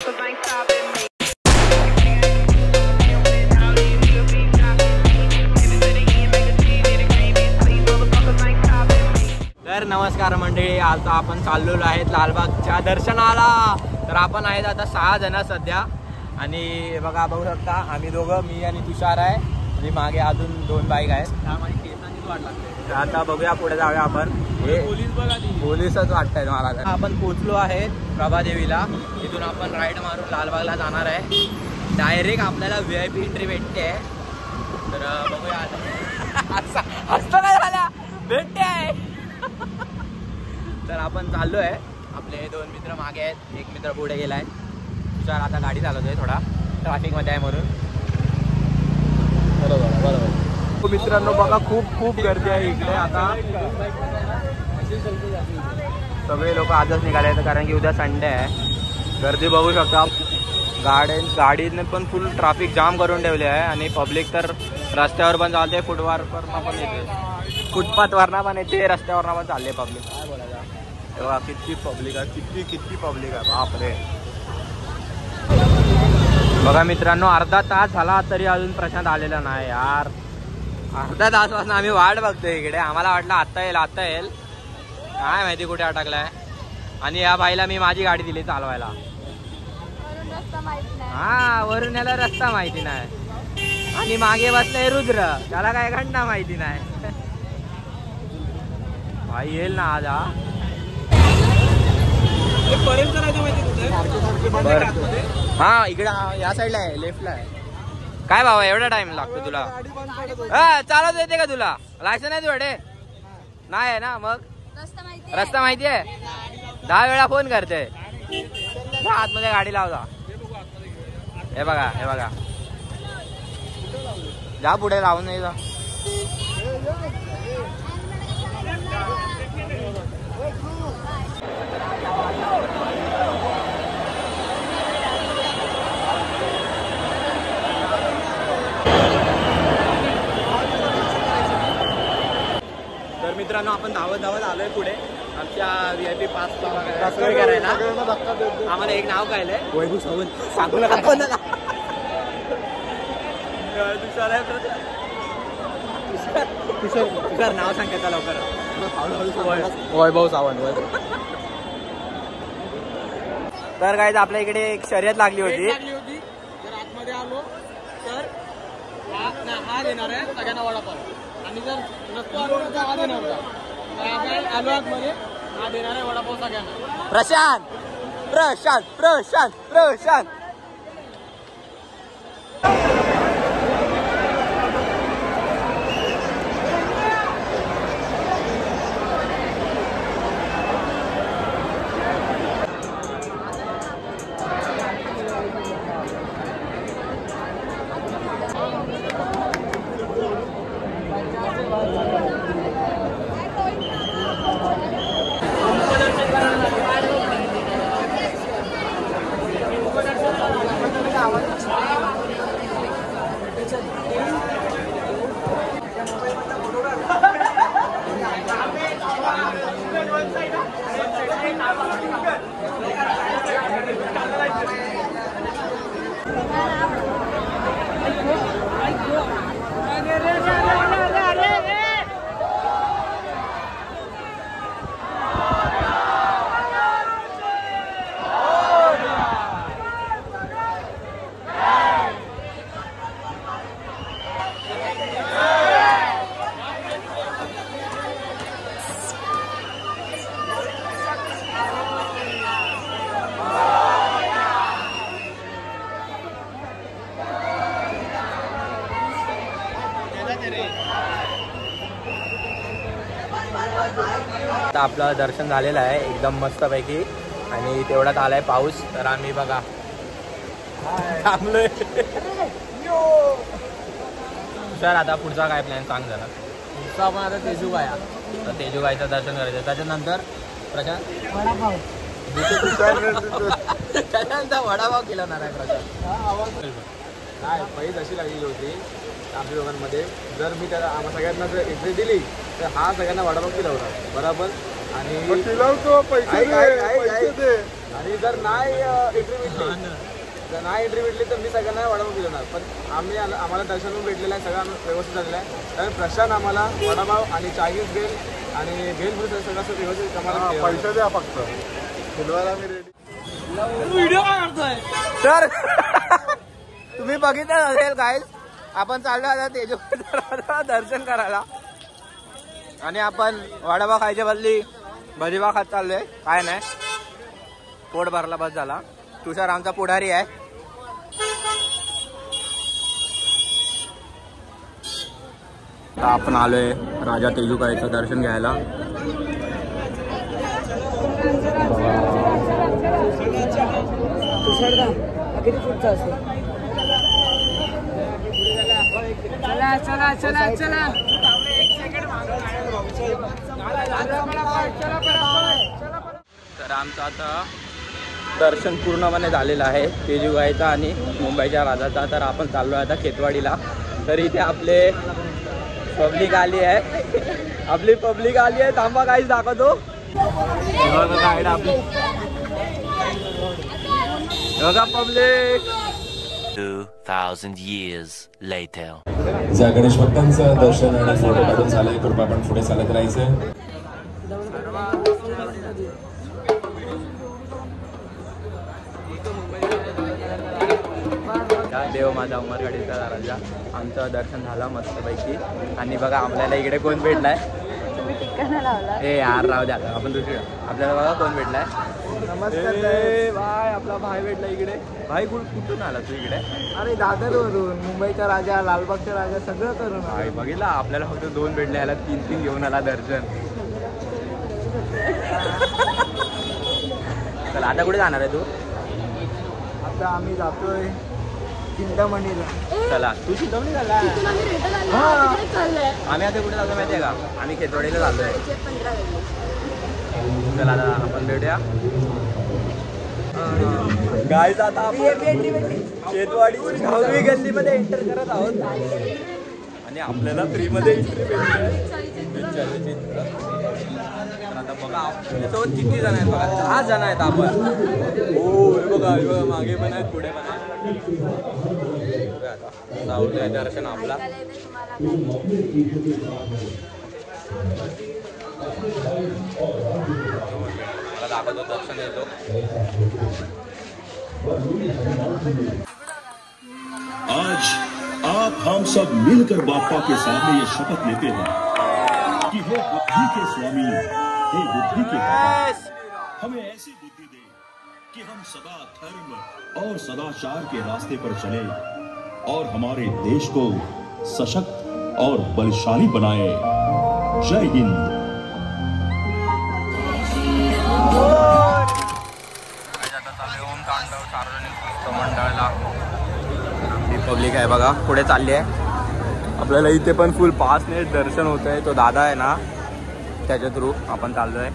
तर नमस्कार मंडळी, आता आपण चाललेलो आहेत लालबागच्या दर्शनाला. तर आपण आहेत आता 6 जण सध्या आणि बघा बघू शकता आम्ही दोघं, मी आणि तुषार आहे आणि मागे अजून 2 बाईक आहेत. आता बघूया पुढे जाऊया आपण. पोलीसच वाटतंय मला. आपण पोचलो आहेत प्रभादेवीला. इथून आपण राईड मारून लालबागला जाणार आहे. डायरेक्ट आपल्याला VIP एंट्री भेटते. तर बघूया असं काय झाल्या भेटते आहे. तर आपण चाललो आहे. आपले 2 मित्र मागे आहेत, एक मित्र पुढे गेलाय. तुषार आता गाडी चालवतोय, थोडा ट्रॅफिक मध्ये आहे म्हणून. बरोबर मित्रांनो, बघा खूप गर्दी आहे इकडे. आता सगळे लोक आजच निघाले आहेत कारण की उद्या संडे आहे. गर्दी बघू शकता. गाडीने पण फुल ट्रॅफिक जाम करून ठेवले आहे आणि पब्लिक तर रस्त्यावर पण चालते, फुटपाथवरनं पण येते, फुटपाथवरनं पण येते, रस्त्यावरनं पण चालले पब्लिक. काय बोलायचं तेव्हा किती पब्लिक आहे, किती पब्लिक आहे, बापरे. बघा मित्रांनो, अर्धा तास झाला तरी अजून प्रशांत आलेला नाही यार. अर्धा तासपासून आम्ही वाट बघतोय इकडे. आम्हाला वाटलं आता येईल, काय माहिती कुठे अटकलाय. आणि या बाईला मी माझी गाडी दिली चालवायला. हा, वरून याला रस्ता माहिती नाही आणि मागे बसलाय रुद्र, त्याला काय घंटा माहिती नाही. भाई येईल ना आज. हा इकडे या साईडला आहे, लेफ्टला आहे. काय बाबा एवढा टाइम लागतो तुला? चालत येते का तुला? लायसन आहे तुझ्याकडे? नाही आहे ना, मग रस्ता माहिती आहे. 10 वेळा फोन करते. आतमध्ये गाडी लावता. हे बघा जा पुढे, लावून नाही जा. तर मित्रांनो, आपण धावत आलोय पुढे आमच्या VIP पास करायला. आम्हाला एक नाव कळलंय, वैभव सावंत. सांगू नका कोणाला. तुषार नाव सांगता लवकर. वैभव सावंत. तर काय आपल्या इकडे एक शर्यत लागली होती. जर आतमध्ये आलो तर हा देणार आहे सगळ्यांना वडापाव, आणि जर नसतो आलो तर हा देणार होता. आपण आलो आतमध्ये, हा देणार आहे वडापाव सगळ्यांना. प्रशांत. आता आपलं दर्शन झालेलं आहे एकदम मस्तपैकी आणि तेवढ्यात आलाय पाऊस. तर आम्ही बघा थांबलोय. सर आता पुढचा काय प्लॅन सांग जरा. पुढचा आपण आता तेजूगाया, तर तेजूगाईचं दर्शन करायचं. त्याच्यानंतर प्रशांत त्याच्यानंतर वडापाव केला ना प्रशांत. काय पहिली अशी लागलेली होती आपल्या दोघांमध्ये, जर मी त्याला आम्हा सगळ्यांना जर एंट्री दिली तर हा सगळ्यांना वडापाव केला होता बरोबर. आणि चिलवतो पैसे दे. आणि जर नाही एंट्री भेटली तर मी सगळ्यांना वडापाव दिला. पण आम्हाला दर्शन भेटलेलं आहे, सगळं व्यवस्थित झालेलं आहे. तर प्रशांत आम्हाला वडापाव आणि चायनीज भेल आणि भेल सगळं असं व्यवस्थित आम्हाला पैसे द्या फक्त. शिलवायला मी रेडी. व्हिडिओ काय करतोय तर तुम्ही बघितलं असेल गाईज, आपण चाललो आता तेजू दर्शन करायला आणि आपण वडापाव खायच्या बदली भजीपाव खात चाललोय. काय नाही, पोट भरला बस झाला. तुषार आमचा पुढारी आहे. आपण आलोय राजा तेजूकाईचं दर्शन घ्यायला. किती पुढचं असेल? चला चला चला चला. तर आमचं आता दर्शन पूर्णपणे झालेलं आहे तेजूगाईचा आणि मुंबईच्या राजाचा. तर आपण चाललो आहे आता खेतवाडीला. तर इथे आपले पब्लिक आली आहे, आपली पब्लिक आली आहे. थांबा काहीच दाखवतो. गाईड आपली बघा पब्लिक. 2000 years later. ज्या गणेश भक्तांचं दर्शन आणि फोटो काढून झालंय, कृपया आपण पुढे चालत राहायचंय. देव माझा उमरगाडीचा राजा. आमचं दर्शन झालं मस्तपैकी. आणि बघा आपल्याला इकडे कोण भेटलाय. ए यार राहू द्या, आपण दुसरी. आपल्याला बघा कोण भेटलाय. नमस्कार भाई, आपला भाई भेटला इकडे. भाई कुठून आला तू इकडे? अरे दादरवरून. मुंबईचा राजा, लालबागचा राजा सगळं करून. भाई बघितला, आपल्याला फक्त 2 भेटले, याला 3 घेऊन आला दर्शन. चल आता कुठे जाणार आहे तू? आता आम्ही जातोय चिंतामणीला. चला तू चिंतामणी झाला. आम्ही आता कुठे जातो माहिती आहे का? आम्ही खेतवाडीला जातोय. चला आता आपण भेटूया. गाईज आता आपण खेतवाडीची 9वी गल्लीमध्ये एंटर करत आहोत आणि आपल्याला फ्रीमध्ये एंट्री भेटली. आता बघा आपल्यासोबत किती जण आहेत बघा. 10 जण आहेत आपण. हो बघा बघा, मागे पण आहेत, पुढे पण आहेत. आता जाऊया दर्शन आपला. मला दाखवतो दर्शन येतो. आज आप हम सब मिलकर बापा के सामने ये शपथ लेते हैं कि हे बुद्धि के स्वामी, हे बुद्धि के बाबा, हमें ऐसी बुद्धि दे कि हम सदा धर्म और सदाचार के रास्ते पर चले और हमारे देश को सशक्त और बलशाली बनाए. जय हिंद. ओम तांडव सार्वजनिक मंडळाला आपली पब्लिक आहे बघा, पुढे चालली आहे. आपल्याला इथे पण फुल पासने दर्शन होत आहे. तो दादा आहे ना, त्याच्या थ्रू आपण चाललो आहे.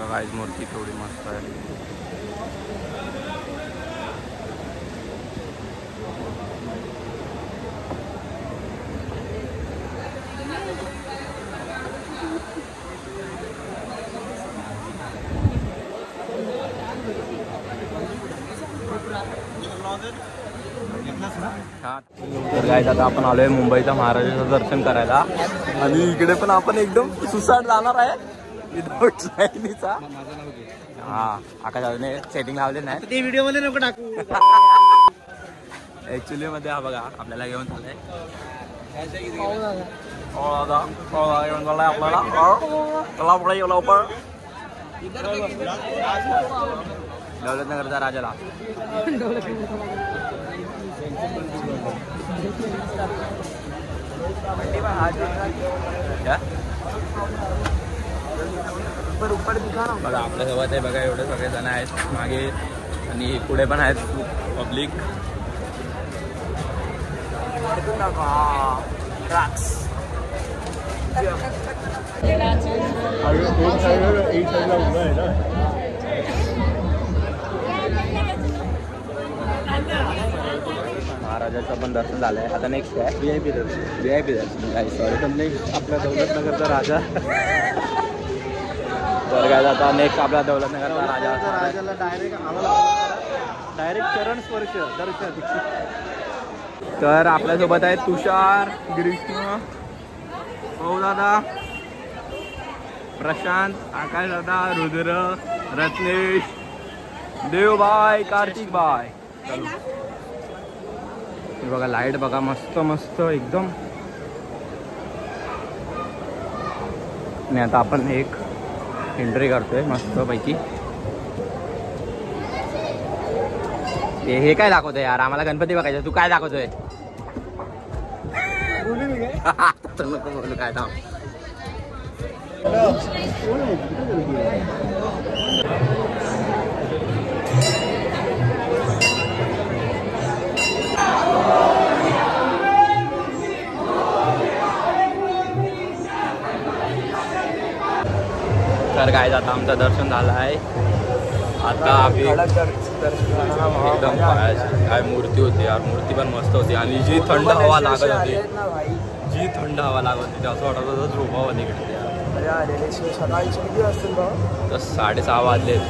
गाईज मूर्ती थोडी मस्त आहे. तर गाईज आता आपण आलोय मुंबईच्या महाराजाचं दर्शन करायला आणि इकडे पण आपण एकदम सुसाट जाणार आहे विदाउट लाईनीचा. हा आकाशाने सेटिंग लावले नाही ते व्हिडिओ मध्ये नको टाकू. ऍक्च्युली मध्ये हा बघा आपल्याला घेऊन चाललंय. घेऊन चाललाय आपल्याला पुढे लवकर दौलतनगरचा राजाला. बघा आपल्यासोबत आहे बघा, एवढे सगळे जण आहेत. मागे आणि पुढे पण आहेत पब्लिक. महाराजाचं पण दर्शन झालंय. आता नेक्स्ट आहे VIP दर्शन. VIP दर्शन काही सॉरी पण नेक्स्ट आपल्या दौलतनगरचा राजा. तर काय आता नेक्स्ट आपला दौलतनगरचा राजा. राजाला डायरेक्ट चरण स्पर्श दर्शन. तर आपल्यासोबत आहेत तुषार, ग्रीष्म, भाऊ दादा, प्रशांत, आकाश दादा, रुद्र, रत्नेश, देवबाई, कार्तिक बाय. हे बघा लाईट बघा मस्त मस्त एकदम. आणि आता आपण एक एंट्री करतोय मस्त पैकी. हे काय दाखवतोय यार, आम्हाला गणपती बघायचा, तू काय दाखवतोय? नको बोलू काय थांब. तर काय आता आमचं दर्शन झालं आहे. आता आम्ही एकदम काय मूर्ती होती यार, मूर्ती पण मस्त होती. आणि जी थंड हवा लागत होती, जी थंड हवा लागत होती असं वाटत होतं झोपावं तिकडे यार. सकाळीचे किती असतील तर 6:30 वाजलेत.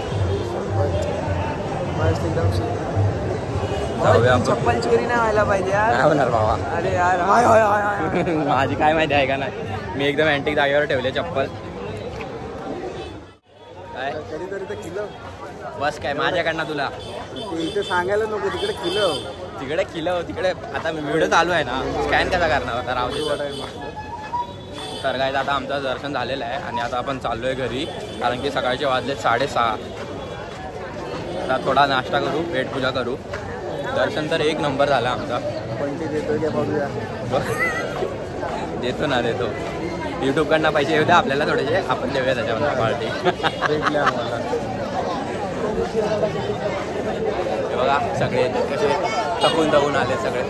जाऊया आपण. चप्पल चोरी नाही व्हायला पाहिजे यार. काय होणार बाबा? अरे यार माझी काय माहिती आहे का नाही, मी एकदम अँटिक जागेवर ठेवले चप्पल. काय कधीतरी तर किलो बस काय माझ्याकडनं तुला इथे सांगायला नको. तिकडे किलो तिकडे आता व्हिडिओ चालू आहे ना, स्कॅन कसा करणार होता राव तिथं. तर काय आता आमचं दर्शन झालेलं आहे आणि आता आपण चाललोय घरी, कारण की सकाळचे वाजले 6:30. आता थोडा नाश्ता करू, पेटपूजा करू. दर्शन तर एक नंबर झाला आमचा. पण ते देतो का बघूया. देतो ना देतो. यूट्यूबकडनं पैसे येऊ द्या आपल्याला थोडेसे, आपण देऊया त्याच्यामध्ये पार्टी. हे बघा सगळे कसे थकून आले सगळे.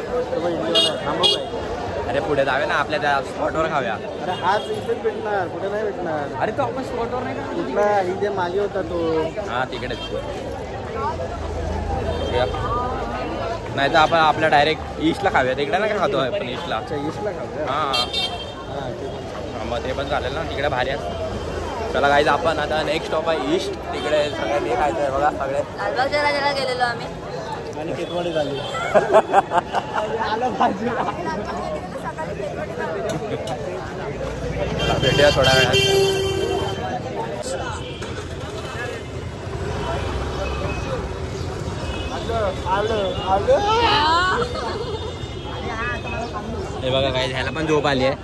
अरे पुढे जाऊया ना, आपल्या त्या स्पॉटवर खाऊया. अरे हाच इथेच भेटणार, कुठे नाही भेटणार. अरे तो आपण स्पॉटवर नाही का कुठला इथे मागे होता तो. हां तिकडेच. नाही तर आपण आपल्या डायरेक्ट ईस्टला खाऊया. तिकडे नाही का खातो आपण ईस्टला. ईस्टला खाऊया. हां मग ते पण चालेल ना, तिकडे भारी आहे. चला गाईज आपण आता नेक्स्ट स्टॉप आहे ईस्ट. तिकडे सगळ्यांनी खायचं आहे बघा सगळे. लालबागच्या राजाला गेलेलो आम्ही आणि केतवाडी झाली. भेटूया थोड्या वेळात. हे बघा काय ह्याला पण झोप आली आहे.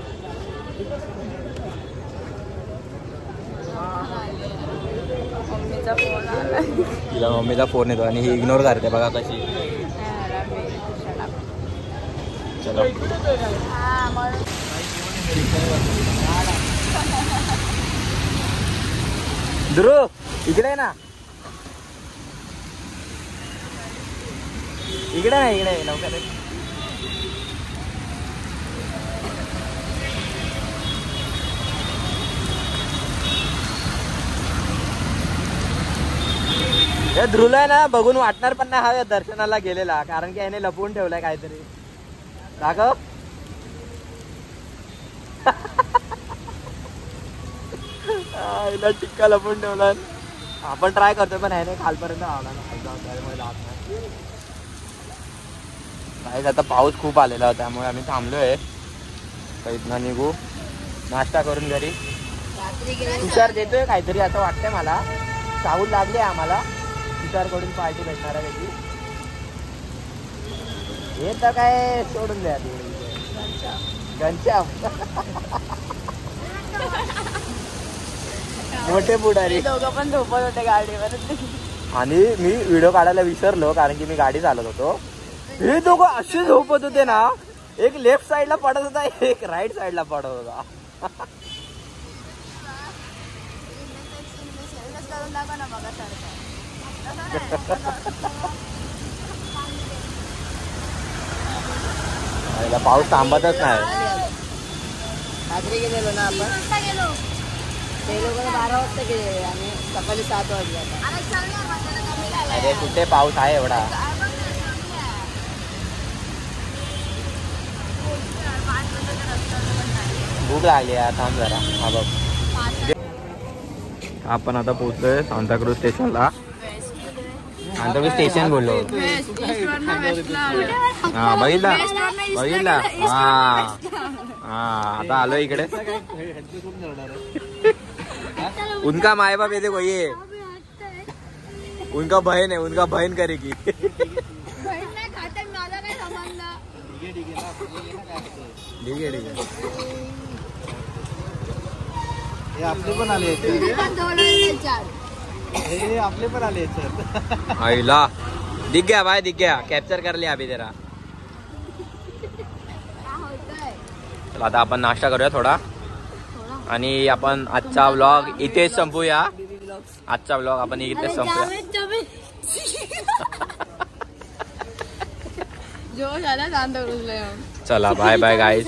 तिला मम्मीचा फोन येतो आणि ही इग्नोर करते बघा कशी. चलो ध्रुव इकडे ना, इकडे ना, इकडे लवकर. हे ध्रुवला आहे ना बघून वाटणार पण नाही हा दर्शनाला गेलेला, कारण की याने लपवून ठेवलाय काहीतरी. दाखव. हिला टिक्का लपवून ठेवला. आपण ट्राय करतोय पण ह्याने खालपर्यंत आला नाही. आता पाऊस खूप आलेला होता त्यामुळे आम्ही थांबलोय. इथनं निघू, नाश्ता करून घरी. तुषार देतोय काहीतरी असं वाटतंय मला. चावूल लागले आम्हाला तुषारकडून पार्टी भेटणार आहे त्याची. हे तर काय सोडून द्या घनश्याम. मोठे पुढारी दोघं पण झोपत होते गाडीवर. आणि मी व्हिडिओ काढायला विसरलो कारण की मी गाडी चालवत होतो. हे दोघं असे झोपत होते ना, एक लेफ्ट साइडला पडत होता, एक राईट साइडला पडत होता. याला पाऊस थांबतच नाही. रात्री गेलेलो ना आपण. ते लोक 12 वाजता गेले आणि सकाळी 7 वाजले. अरे कुठे पाऊस आहे एवढा. भूक लागली यार, थांब जरा. हा बघ, आपण आता पोहोचलोय सांताक्रूज स्टेशनला. सांताक्रूज स्टेशन बोललो. हा बघितला बघितला. हा हा आता आलो इकडे. उनका माय बाप येते कोई ये. उनका बहन है, उनका बहन करेगी. ठीक आहे ठीक आहे. हे आपले पण आले हे आपले पण आले आईला दिख गया भाई, दिख गया. कॅप्चर कर लिया अभी जरा. चला आता आपण नाश्ता करूया थोडा आणि आपण आजचा व्लॉग इथेच संपूया. आजचा व्लॉग आपण इथेच संपूया. चला बाय बाय गाइस.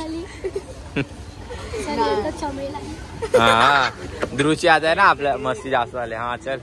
हाँ ध्रुवची आज आहे ना आपल्या मस्ती जास्त झाले. हा चल.